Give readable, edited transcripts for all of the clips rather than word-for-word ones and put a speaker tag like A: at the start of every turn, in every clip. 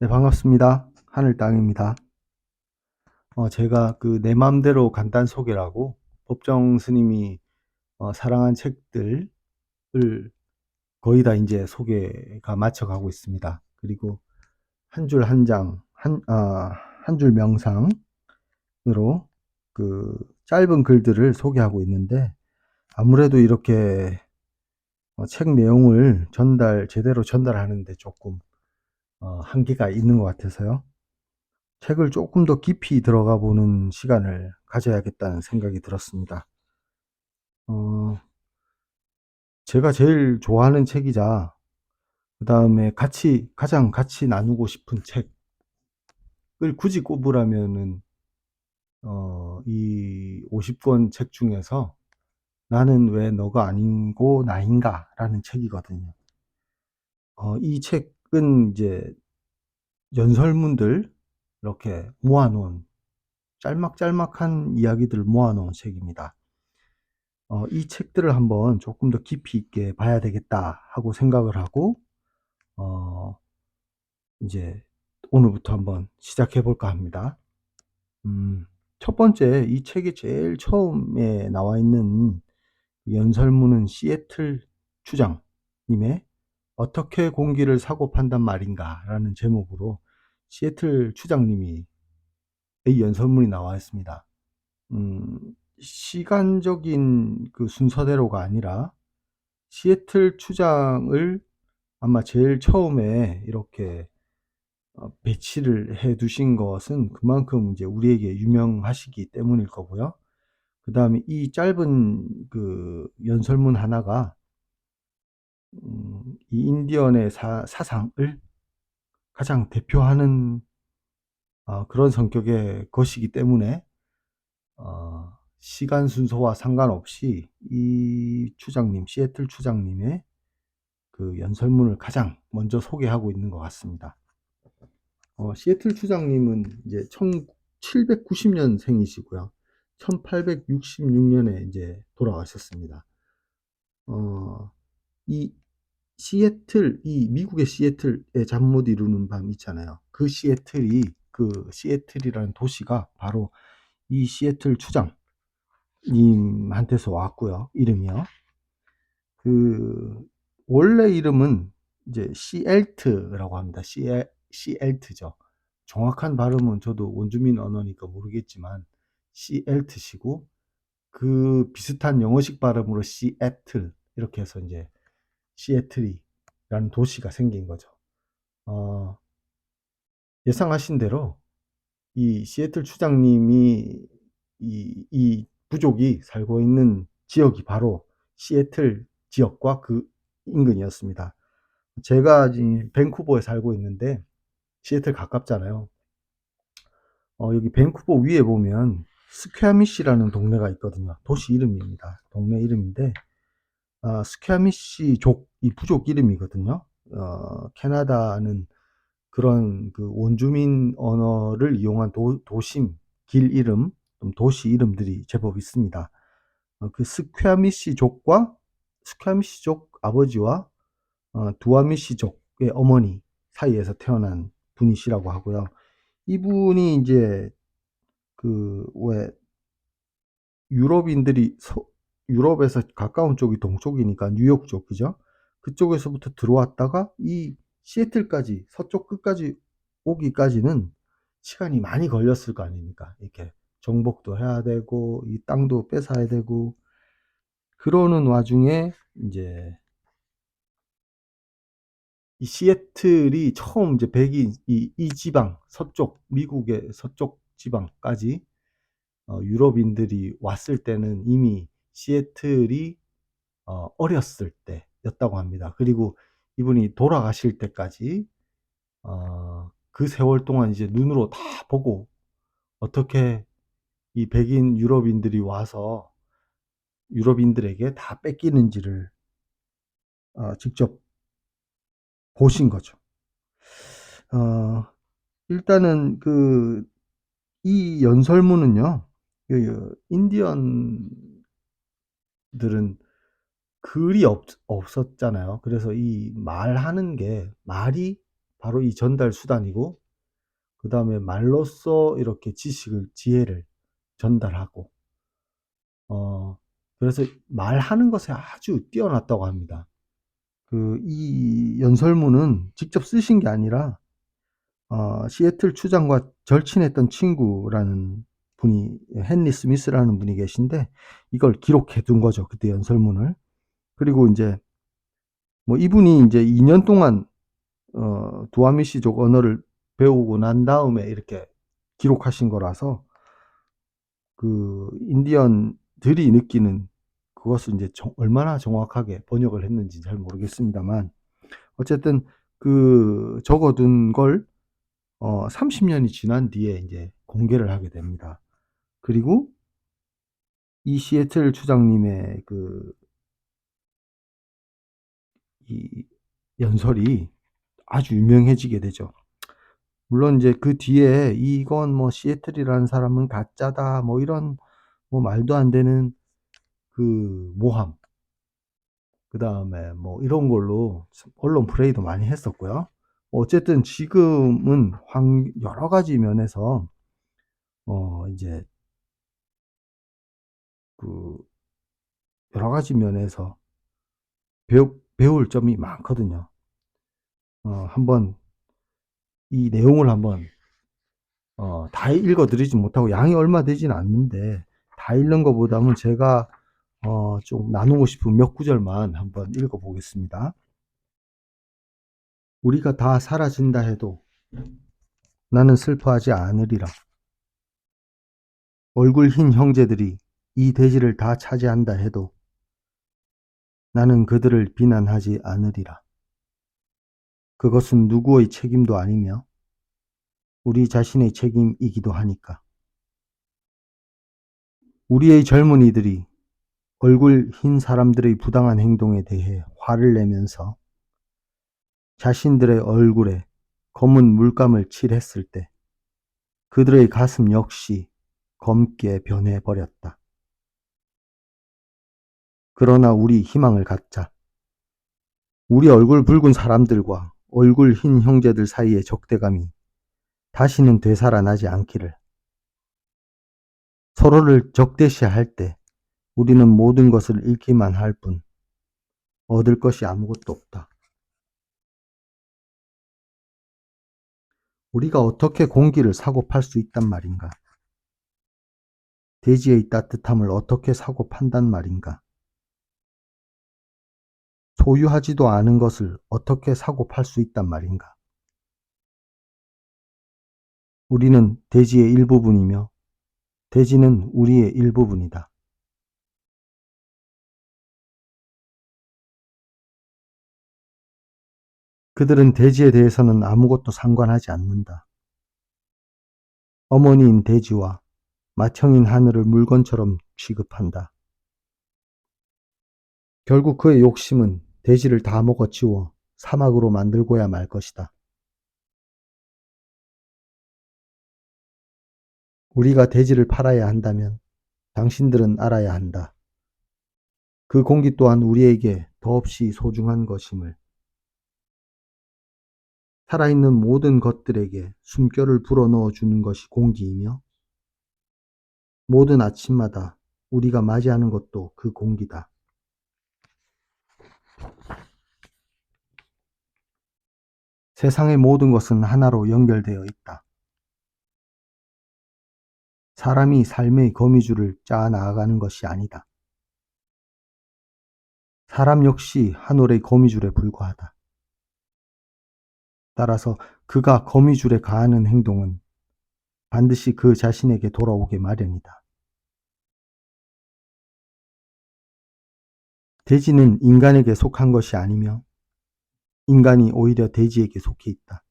A: 네, 반갑습니다. 하늘땅입니다. 제가 내 맘대로 간단 소개라고 법정 스님이 사랑한 책들을 거의 다 이제 소개가 맞춰가고 있습니다. 그리고 한 줄 한 장, 한 줄 명상으로 그 짧은 글들을 소개하고 있는데 아무래도 이렇게 책 내용을 제대로 전달하는데 조금 한계가 있는 것 같아서요. 책을 조금 더 깊이 들어가 보는 시간을 가져야겠다는 생각이 들었습니다. 어, 제가 제일 좋아하는 책이자 그다음에 가장 같이 나누고 싶은 책을 굳이 꼽으라면은 이 50권 책 중에서 나는 왜 너가 아니고 나인가라는 책이거든요. 이 책은 이제 연설문들 이렇게 모아놓은 짤막짤막한 이야기들을 모아놓은 책입니다. 이 책들을 한번 조금 더 깊이 있게 봐야 되겠다 하고 생각을 하고, 어, 이제 오늘부터 한번 시작해 볼까 합니다. 첫 번째, 이 책의 제일 처음에 나와 있는 연설문은 시애틀 추장님의 어떻게 공기를 사고 판단 말인가 라는 제목으로 시애틀 추장님이 이 연설문이 나와 있습니다. 음, 시간적인 그 순서대로가 아니라 시애틀 추장을 아마 제일 처음에 이렇게 배치를 해 두신 것은 그만큼 이제 우리에게 유명하시기 때문일 거고요. 그다음에 이 짧은 그 연설문 하나가 이 인디언의 사상을 가장 대표하는 그런 성격의 것이기 때문에 시간 순서와 상관없이 이 시애틀 추장님의 그 연설문을 가장 먼저 소개하고 있는 것 같습니다. 시애틀 추장님은 이제 1790년생이시고요. 1866년에 이제 돌아가셨습니다. 어, 이 이 미국의 시애틀의 잠 못 이루는 밤 있잖아요. 그 시애틀이라는 도시가 바로 이 시애틀 추장님한테서 왔고요. 이름이요. 그 원래 이름은 이제 시엘트라고 합니다. 시엘트죠. 정확한 발음은 저도 원주민 언어니까 모르겠지만 시엘트시고 그 비슷한 영어식 발음으로 시애틀 이렇게 해서 이제 시애틀이라는 도시가 생긴 거죠. 어, 예상하신 대로 이 시애틀 추장님이 이 부족이 살고 있는 지역이 바로 시애틀 지역과 그 인근이었습니다. 제가 지금 밴쿠버에 살고 있는데 시애틀 가깝잖아요. 여기 밴쿠버 위에 보면 스퀘어미시라는 동네가 있거든요. 도시 이름입니다. 동네 이름인데 스퀘어미시족 이 부족 이름이거든요. 캐나다는 그런 그 원주민 언어를 이용한 도심, 길 이름, 도시 이름들이 제법 있습니다. 그 스퀘어미시족 아버지와 두아미시족의 어머니 사이에서 태어난 분이시라고 하고요. 이분이 이제 왜 유럽인들이 유럽에서 가까운 쪽이 동쪽이니까 뉴욕 쪽, 그죠? 그쪽에서부터 들어왔다가 이 시애틀까지 서쪽 끝까지 오기까지는 시간이 많이 걸렸을 거 아닙니까? 이렇게 정복도 해야 되고 이 땅도 뺏어야 되고 그러는 와중에 이제 이 시애틀이 처음 이제 백인 이 지방 서쪽 미국의 서쪽 지방까지 유럽인들이 왔을 때는 이미 시애틀이 어렸을 때였다고 합니다. 그리고 이분이 돌아가실 때까지 그 세월 동안 이제 눈으로 다 보고 어떻게 이 백인 유럽인들이 와서 유럽인들에게 다 뺏기는지를 직접 보신 거죠. 어, 일단은 이 연설문은요, 인디언들은 글이 없었잖아요. 그래서 이 말하는 게 말이 바로 이 전달 수단이고, 그 다음에 말로써 이렇게 지혜를 전달하고, 그래서 말하는 것에 아주 뛰어났다고 합니다. 이 연설문은 직접 쓰신 게 아니라, 시애틀 추장과 절친했던 친구라는 분이, 헨리 스미스라는 분이 계신데, 이걸 기록해 둔 거죠. 그때 연설문을. 그리고 이제, 뭐 이분이 이제 2년 동안, 두아미시족 언어를 배우고 난 다음에 이렇게 기록하신 거라서, 인디언들이 느끼는 그것을 이제 얼마나 정확하게 번역을 했는지 잘 모르겠습니다만, 어쨌든 적어둔 걸 30년이 지난 뒤에 이제 공개를 하게 됩니다. 그리고 이 시애틀 추장님의 이 연설이 아주 유명해지게 되죠. 물론 이제 그 뒤에 이건 뭐 시애틀이라는 사람은 가짜다, 뭐 이런 뭐 말도 안 되는 모함, 그 다음에 뭐 이런 걸로 언론 플레이도 많이 했었고요. 어쨌든 지금은 여러 가지 면에서 이제 그 여러 가지 면에서 배울 점이 많거든요. 한번 이 내용을 한번 다 읽어드리지 못하고 양이 얼마 되진 않는데, 다 읽는 것보다는 제가 좀 나누고 싶은 몇 구절만 한번 읽어보겠습니다. 우리가 다 사라진다 해도 나는 슬퍼하지 않으리라. 얼굴 흰 형제들이 이 대지를 다 차지한다 해도 나는 그들을 비난하지 않으리라. 그것은 누구의 책임도 아니며 우리 자신의 책임이기도 하니까. 우리의 젊은이들이 얼굴 흰 사람들의 부당한 행동에 대해 화를 내면서 자신들의 얼굴에 검은 물감을 칠했을 때 그들의 가슴 역시 검게 변해버렸다. 그러나 우리 희망을 갖자. 우리 얼굴 붉은 사람들과 얼굴 흰 형제들 사이의 적대감이 다시는 되살아나지 않기를. 서로를 적대시할 때 우리는 모든 것을 잃기만 할 뿐 얻을 것이 아무것도 없다. 우리가 어떻게 공기를 사고 팔 수 있단 말인가? 대지의 따뜻함을 어떻게 사고 판단 말인가? 소유하지도 않은 것을 어떻게 사고 팔 수 있단 말인가? 우리는 대지의 일부분이며 대지는 우리의 일부분이다. 그들은 대지에 대해서는 아무것도 상관하지 않는다. 어머니인 대지와 맏형인 하늘을 물건처럼 취급한다. 결국 그의 욕심은 대지를 다 먹어치워 사막으로 만들고야 말 것이다. 우리가 대지를 팔아야 한다면 당신들은 알아야 한다. 그 공기 또한 우리에게 더없이 소중한 것임을. 살아있는 모든 것들에게 숨결을 불어넣어 주는 것이 공기이며 모든 아침마다 우리가 맞이하는 것도 그 공기다. 세상의 모든 것은 하나로 연결되어 있다. 사람이 삶의 거미줄을 짜 나아가는 것이 아니다. 사람 역시 한 올의 거미줄에 불과하다. 따라서 그가 거미줄에 가하는 행동은 반드시 그 자신에게 돌아오게 마련이다. 대지는 인간에게 속한 것이 아니며 인간이 오히려 대지에게 속해 있다.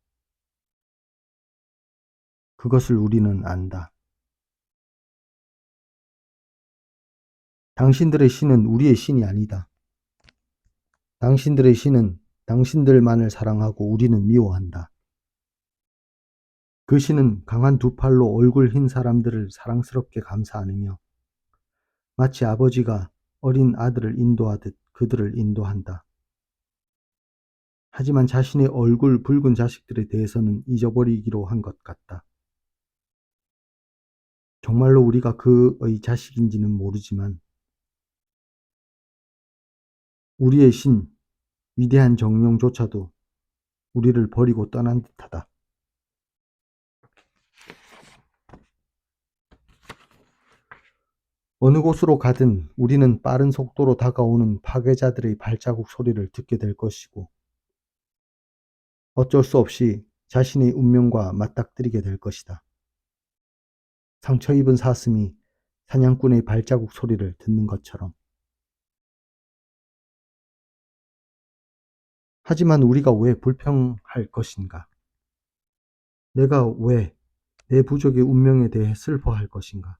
A: 그것을 우리는 안다. 당신들의 신은 우리의 신이 아니다. 당신들의 신은 당신들만을 사랑하고 우리는 미워한다. 그 신은 강한 두 팔로 얼굴 흰 사람들을 사랑스럽게 감싸 안으며 마치 아버지가 어린 아들을 인도하듯 그들을 인도한다. 하지만 자신의 얼굴 붉은 자식들에 대해서는 잊어버리기로 한 것 같다. 정말로 우리가 그의 자식인지는 모르지만 우리의 신, 위대한 정령조차도 우리를 버리고 떠난 듯하다. 어느 곳으로 가든 우리는 빠른 속도로 다가오는 파괴자들의 발자국 소리를 듣게 될 것이고 어쩔 수 없이 자신의 운명과 맞닥뜨리게 될 것이다. 상처 입은 사슴이 사냥꾼의 발자국 소리를 듣는 것처럼. 하지만 우리가 왜 불평할 것인가? 내가 왜 내 부족의 운명에 대해 슬퍼할 것인가?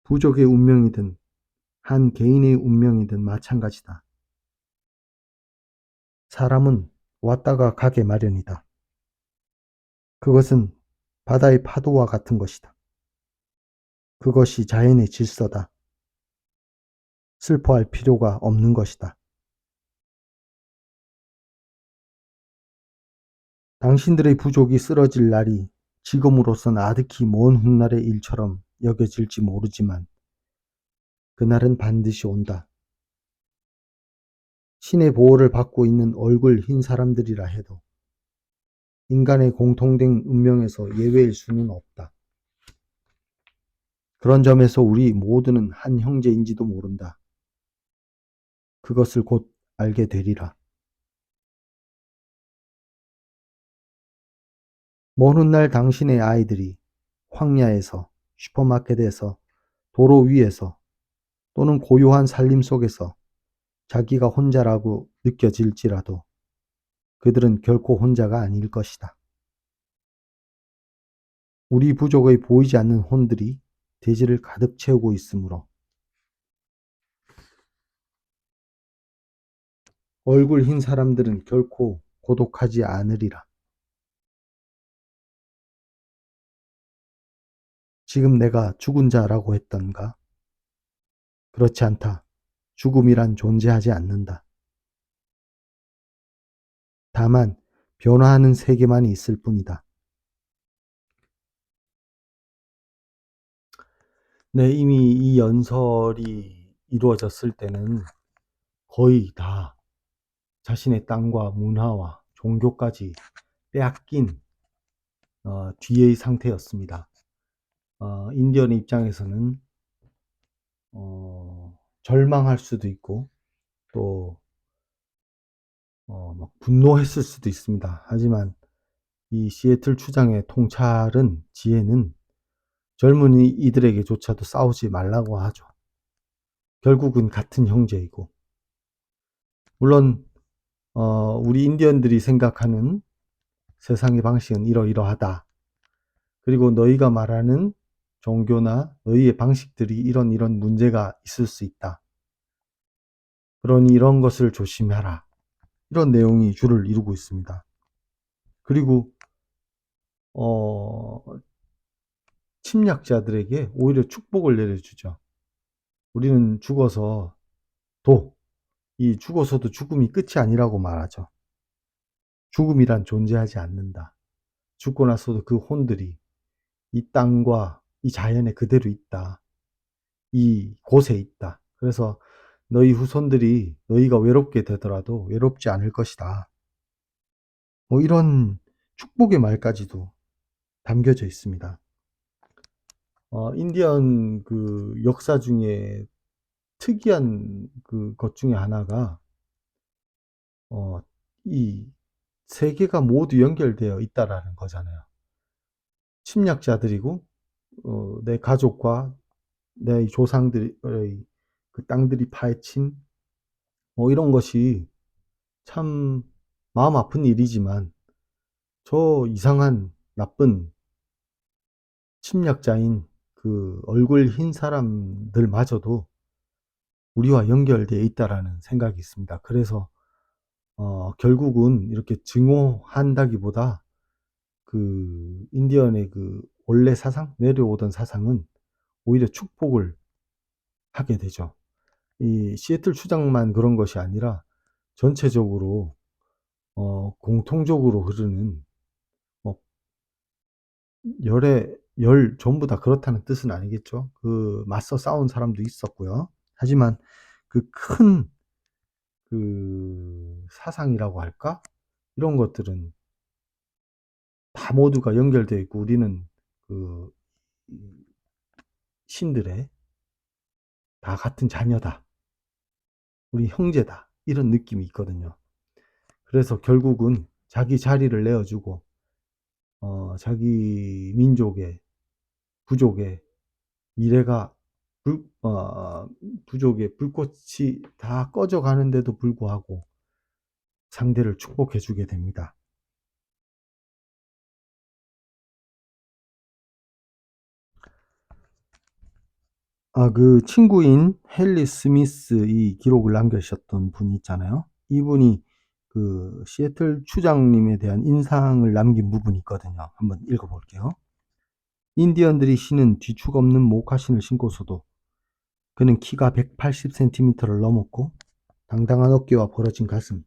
A: 부족의 운명이든 한 개인의 운명이든 마찬가지다. 사람은 왔다가 가게 마련이다. 그것은 바다의 파도와 같은 것이다. 그것이 자연의 질서다. 슬퍼할 필요가 없는 것이다. 당신들의 부족이 쓰러질 날이 지금으로선 아득히 먼 훗날의 일처럼 여겨질지 모르지만 그날은 반드시 온다. 신의 보호를 받고 있는 얼굴 흰 사람들이라 해도 인간의 공통된 운명에서 예외일 수는 없다. 그런 점에서 우리 모두는 한 형제인지도 모른다. 그것을 곧 알게 되리라. 먼 훗날 당신의 아이들이 황야에서, 슈퍼마켓에서, 도로 위에서 또는 고요한 살림 속에서 자기가 혼자라고 느껴질지라도 그들은 결코 혼자가 아닐 것이다. 우리 부족의 보이지 않는 혼들이 대지를 가득 채우고 있으므로 얼굴 흰 사람들은 결코 고독하지 않으리라. 지금 내가 죽은 자라고 했던가? 그렇지 않다. 죽음이란 존재하지 않는다. 다만 변화하는 세계만이 있을 뿐이다. 네, 이미 이 연설이 이루어졌을 때는 거의 다 자신의 땅과 문화와 종교까지 빼앗긴 뒤의 상태였습니다. 인디언의 입장에서는 절망할 수도 있고 또 막 분노했을 수도 있습니다. 하지만 이 시애틀 추장의 통찰은 지혜는 젊은이 이들에게조차도 싸우지 말라고 하죠. 결국은 같은 형제이고 물론 우리 인디언들이 생각하는 세상의 방식은 이러이러하다. 그리고 너희가 말하는 종교나 너희의 방식들이 이런 문제가 있을 수 있다. 그러니 이런 것을 조심하라. 이런 내용이 주를 이루고 있습니다. 그리고 어, 침략자들에게 오히려 축복을 내려주죠. 우리는 죽어서 이 죽어서도 죽음이 끝이 아니라고 말하죠. 죽음이란 존재하지 않는다. 죽고 나서도 그 혼들이 이 땅과 이 자연에 그대로 있다. 이 곳에 있다. 그래서 너희 후손들이 너희가 외롭게 되더라도 외롭지 않을 것이다. 뭐 이런 축복의 말까지도 담겨져 있습니다. 인디언 그 역사 중에 특이한 그 것 중에 하나가 이 세계가 모두 연결되어 있다라는 거잖아요. 침략자들이고 내 가족과 내 조상들의 그 땅들이 파헤친 뭐 이런 것이 참 마음 아픈 일이지만 저 이상한 나쁜 침략자인 그 얼굴 흰 사람들마저도 우리와 연결되어 있다라는 생각이 있습니다. 그래서 결국은 이렇게 증오한다기보다 그 인디언의 그 원래 사상, 내려오던 사상은 오히려 축복을 하게 되죠. 이 시애틀 추장만 그런 것이 아니라 전체적으로 공통적으로 흐르는 뭐 열 전부 다 그렇다는 뜻은 아니겠죠. 그 맞서 싸운 사람도 있었고요. 하지만 그 큰 사상이라고 할까? 이런 것들은 다 모두가 연결되어 있고 우리는 그 신들의 다 같은 자녀다. 우리 형제다. 이런 느낌이 있거든요. 그래서 결국은 자기 자리를 내어주고 자기 민족의 부족의 미래가 부족의 불꽃이 다 꺼져 가는데도 불구하고 상대를 축복해 주게 됩니다. 그 친구인 헨리 스미스 이 기록을 남기셨던 분 있잖아요. 이분이 그 시애틀 추장님에 대한 인상을 남긴 부분이 있거든요. 한번 읽어볼게요. 인디언들이 신은 뒤축 없는 모카신을 신고서도 그는 키가 180cm를 넘었고 당당한 어깨와 벌어진 가슴,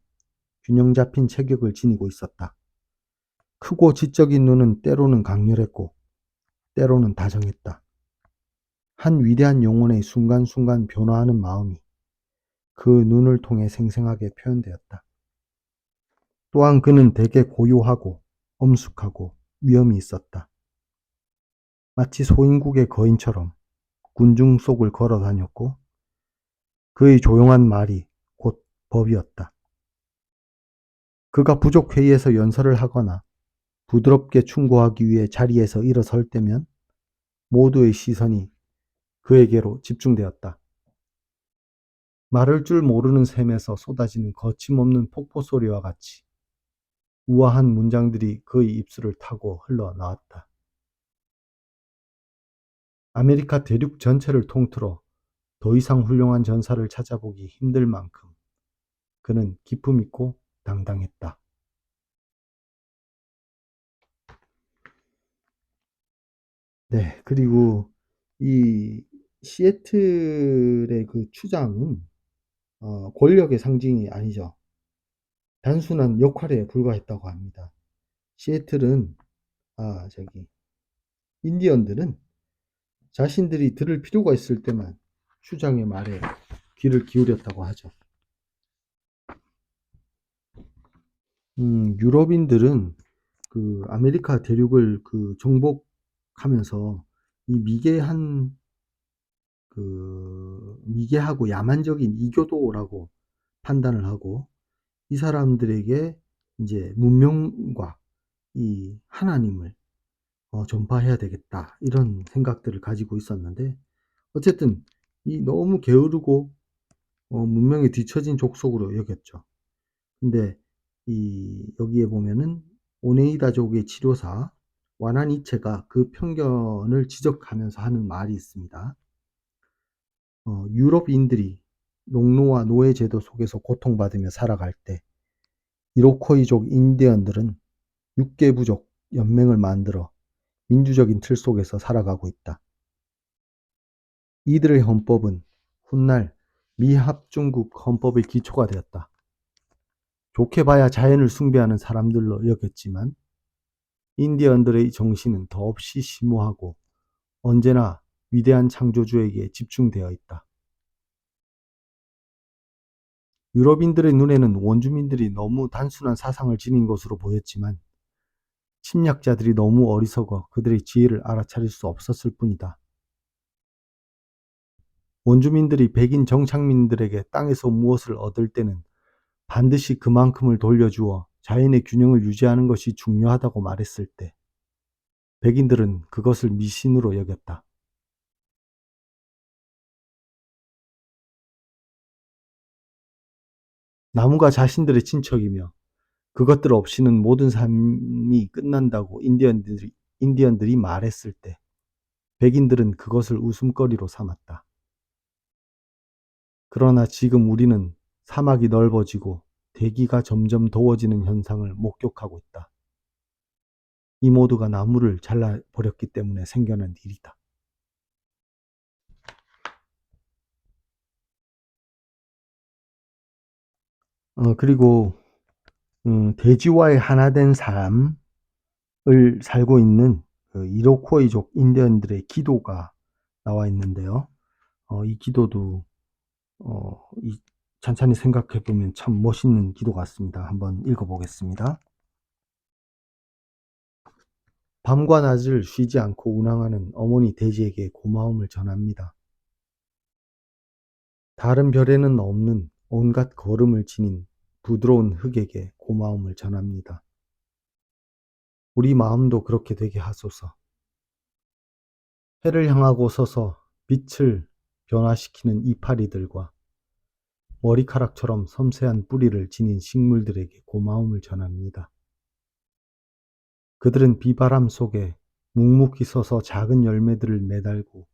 A: 균형 잡힌 체격을 지니고 있었다. 크고 지적인 눈은 때로는 강렬했고 때로는 다정했다. 한 위대한 영혼의 순간순간 변화하는 마음이 그 눈을 통해 생생하게 표현되었다. 또한 그는 되게 고요하고 엄숙하고 위엄이 있었다. 마치 소인국의 거인처럼 군중 속을 걸어 다녔고 그의 조용한 말이 곧 법이었다. 그가 부족회의에서 연설을 하거나 부드럽게 충고하기 위해 자리에서 일어설 때면 모두의 시선이 그에게로 집중되었다. 말할 줄 모르는 샘에서 쏟아지는 거침없는 폭포 소리와 같이 우아한 문장들이 그의 입술을 타고 흘러나왔다. 아메리카 대륙 전체를 통틀어 더 이상 훌륭한 전사를 찾아보기 힘들 만큼 그는 기품 있고 당당했다. 네, 그리고 이 시애틀의 그 추장은 권력의 상징이 아니죠. 단순한 역할에 불과했다고 합니다. 시애틀은 저기 인디언들은 자신들이 들을 필요가 있을 때만 추장의 말에 귀를 기울였다고 하죠. 유럽인들은 그 아메리카 대륙을 그 정복하면서 이 미개하고 야만적인 이교도라고 판단을 하고 이 사람들에게 이제 문명과 이 하나님을 전파해야 되겠다 이런 생각들을 가지고 있었는데 어쨌든 이 너무 게으르고 문명에 뒤처진 족속으로 여겼죠. 근데 여기에 보면은 오네이다족의 치료사 와나니체가 그 편견을 지적하면서 하는 말이 있습니다. 유럽인들이 농노와 노예 제도 속에서 고통받으며 살아갈 때 이로코이족 인디언들은 육계부족 연맹을 만들어 민주적인 틀 속에서 살아가고 있다. 이들의 헌법은 훗날 미합중국 헌법의 기초가 되었다. 좋게 봐야 자연을 숭배하는 사람들로 여겼지만 인디언들의 정신은 더없이 심오하고 언제나 위대한 창조주에게 집중되어 있다. 유럽인들의 눈에는 원주민들이 너무 단순한 사상을 지닌 것으로 보였지만 침략자들이 너무 어리석어 그들의 지혜를 알아차릴 수 없었을 뿐이다. 원주민들이 백인 정착민들에게 땅에서 무엇을 얻을 때는 반드시 그만큼을 돌려주어 자연의 균형을 유지하는 것이 중요하다고 말했을 때 백인들은 그것을 미신으로 여겼다. 나무가 자신들의 친척이며 그것들 없이는 모든 삶이 끝난다고 인디언들이 말했을 때 백인들은 그것을 웃음거리로 삼았다. 그러나 지금 우리는 사막이 넓어지고 대기가 점점 더워지는 현상을 목격하고 있다. 이 모두가 나무를 잘라버렸기 때문에 생겨난 일이다. 그리고 대지와의 하나된 삶을 살고 있는 그 이로코이족 인디언들의 기도가 나와 있는데요. 이 기도도 이 찬찬히 생각해 보면 참 멋있는 기도 같습니다. 한번 읽어 보겠습니다. 밤과 낮을 쉬지 않고 운항하는 어머니 대지에게 고마움을 전합니다. 다른 별에는 없는 온갖 거름을 지닌 부드러운 흙에게 고마움을 전합니다. 우리 마음도 그렇게 되게 하소서. 해를 향하고 서서 빛을 변화시키는 이파리들과 머리카락처럼 섬세한 뿌리를 지닌 식물들에게 고마움을 전합니다. 그들은 비바람 속에 묵묵히 서서 작은 열매들을 매달고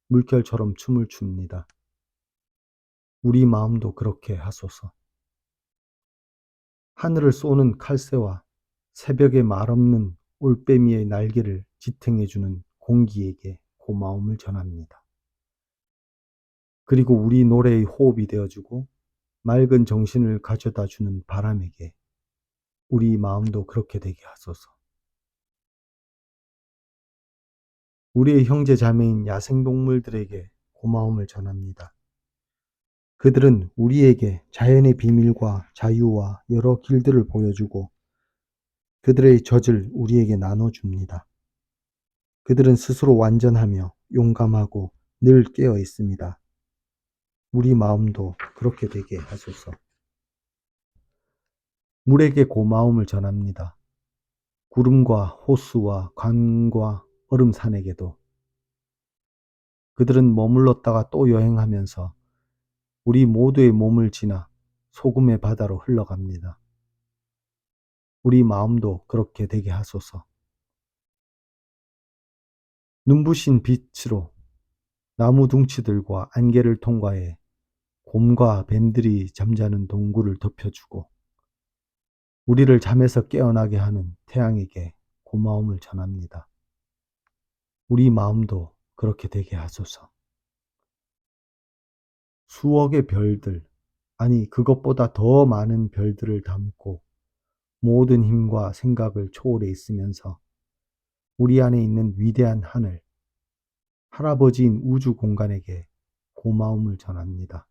A: 물결처럼 춤을 춥니다. 우리 마음도 그렇게 하소서. 하늘을 쏘는 칼새와 새벽의 말없는 올빼미의 날개를 지탱해주는 공기에게 고마움을 전합니다. 그리고 우리 노래의 호흡이 되어주고 맑은 정신을 가져다주는 바람에게 우리 마음도 그렇게 되게 하소서. 우리의 형제 자매인 야생동물들에게 고마움을 전합니다. 그들은 우리에게 자연의 비밀과 자유와 여러 길들을 보여주고 그들의 젖을 우리에게 나눠줍니다. 그들은 스스로 완전하며 용감하고 늘 깨어 있습니다. 우리 마음도 그렇게 되게 하소서. 물에게 고마움을 전합니다. 구름과 호수와 강과 얼음산에게도. 그들은 머물렀다가 또 여행하면서 우리 모두의 몸을 지나 소금의 바다로 흘러갑니다. 우리 마음도 그렇게 되게 하소서. 눈부신 빛으로 나무 둥치들과 안개를 통과해 곰과 뱀들이 잠자는 동굴을 덮여주고 우리를 잠에서 깨어나게 하는 태양에게 고마움을 전합니다. 우리 마음도 그렇게 되게 하소서. 수억의 별들, 아니 그것보다 더 많은 별들을 담고 모든 힘과 생각을 초월해 있으면서 우리 안에 있는 위대한 하늘, 할아버지인 우주 공간에게 고마움을 전합니다.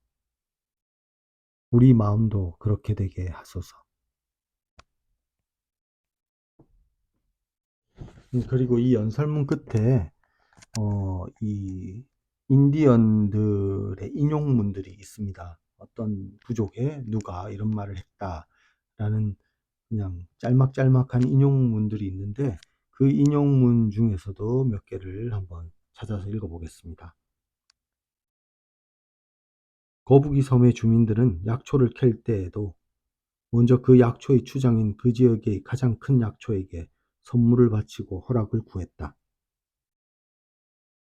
A: 우리 마음도 그렇게 되게 하소서. 그리고 이 연설문 끝에 이 인디언들의 인용문들이 있습니다. 어떤 부족에 누가 이런 말을 했다라는 그냥 짤막짤막한 인용문들이 있는데 그 인용문 중에서도 몇 개를 한번 찾아서 읽어보겠습니다. 거북이 섬의 주민들은 약초를 캘 때에도 먼저 그 약초의 추장인 그 지역의 가장 큰 약초에게 선물을 바치고 허락을 구했다.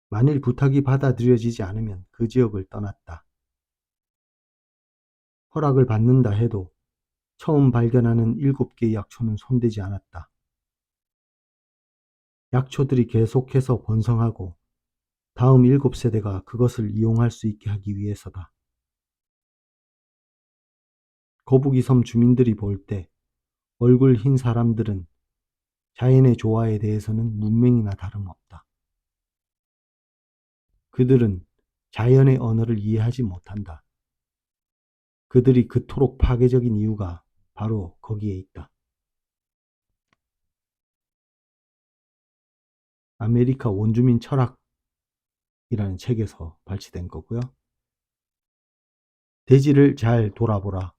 A: 만일 부탁이 받아들여지지 않으면 그 지역을 떠났다. 허락을 받는다 해도 처음 발견하는 7개의 약초는 손대지 않았다. 약초들이 계속해서 번성하고 다음 7세대가 그것을 이용할 수 있게 하기 위해서다. 거북이 섬 주민들이 볼 때 얼굴 흰 사람들은 자연의 조화에 대해서는 문맹이나 다름없다. 그들은 자연의 언어를 이해하지 못한다. 그들이 그토록 파괴적인 이유가 바로 거기에 있다. 아메리카 원주민 철학이라는 책에서 발췌된 거고요. 대지를 잘 돌아보라.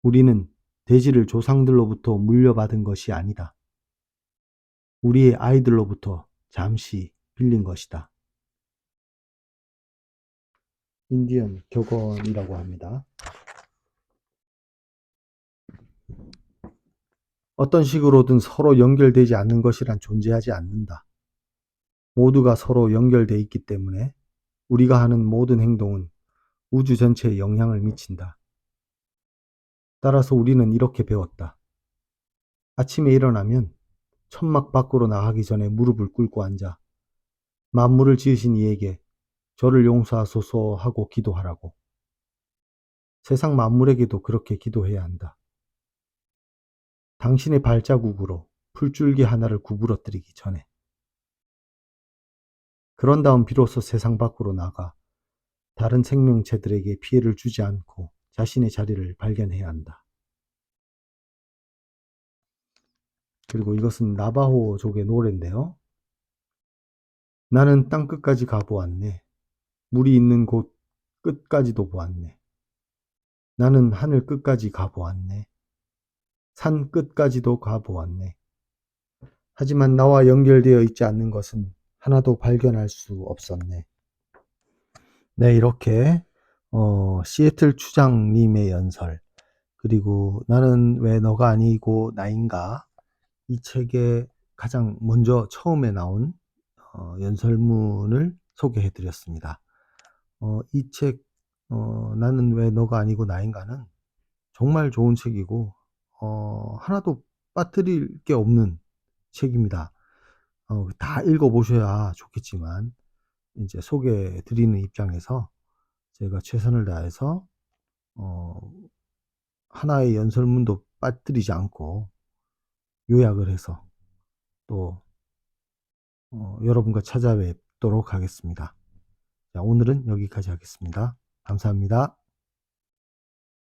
A: 우리는 대지를 조상들로부터 물려받은 것이 아니다. 우리의 아이들로부터 잠시 빌린 것이다. 인디언 격언이라고 합니다. 어떤 식으로든 서로 연결되지 않는 것이란 존재하지 않는다. 모두가 서로 연결돼 있기 때문에 우리가 하는 모든 행동은 우주 전체에 영향을 미친다. 따라서 우리는 이렇게 배웠다. 아침에 일어나면 천막 밖으로 나가기 전에 무릎을 꿇고 앉아 만물을 지으신 이에게 저를 용서하소서 하고 기도하라고. 세상 만물에게도 그렇게 기도해야 한다. 당신의 발자국으로 풀줄기 하나를 구부러뜨리기 전에. 그런 다음 비로소 세상 밖으로 나가 다른 생명체들에게 피해를 주지 않고 자신의 자리를 발견해야 한다. 그리고 이것은 나바호족의 노래인데요. 나는 땅 끝까지 가보았네. 물이 있는 곳 끝까지도 보았네. 나는 하늘 끝까지 가보았네. 산 끝까지도 가보았네. 하지만 나와 연결되어 있지 않는 것은 하나도 발견할 수 없었네. 네, 이렇게 시애틀 추장님의 연설, 그리고 나는 왜 너가 아니고 나인가, 이 책의 가장 먼저 처음에 나온 연설문을 소개해 드렸습니다. 이 책, 나는 왜 너가 아니고 나인가는 정말 좋은 책이고, 하나도 빠뜨릴 게 없는 책입니다. 다 읽어보셔야 좋겠지만, 이제 소개해 드리는 입장에서 제가 최선을 다해서, 어, 하나의 연설문도 빠뜨리지 않고 요약을 해서 또, 여러분과 찾아뵙도록 하겠습니다. 자, 오늘은 여기까지 하겠습니다. 감사합니다.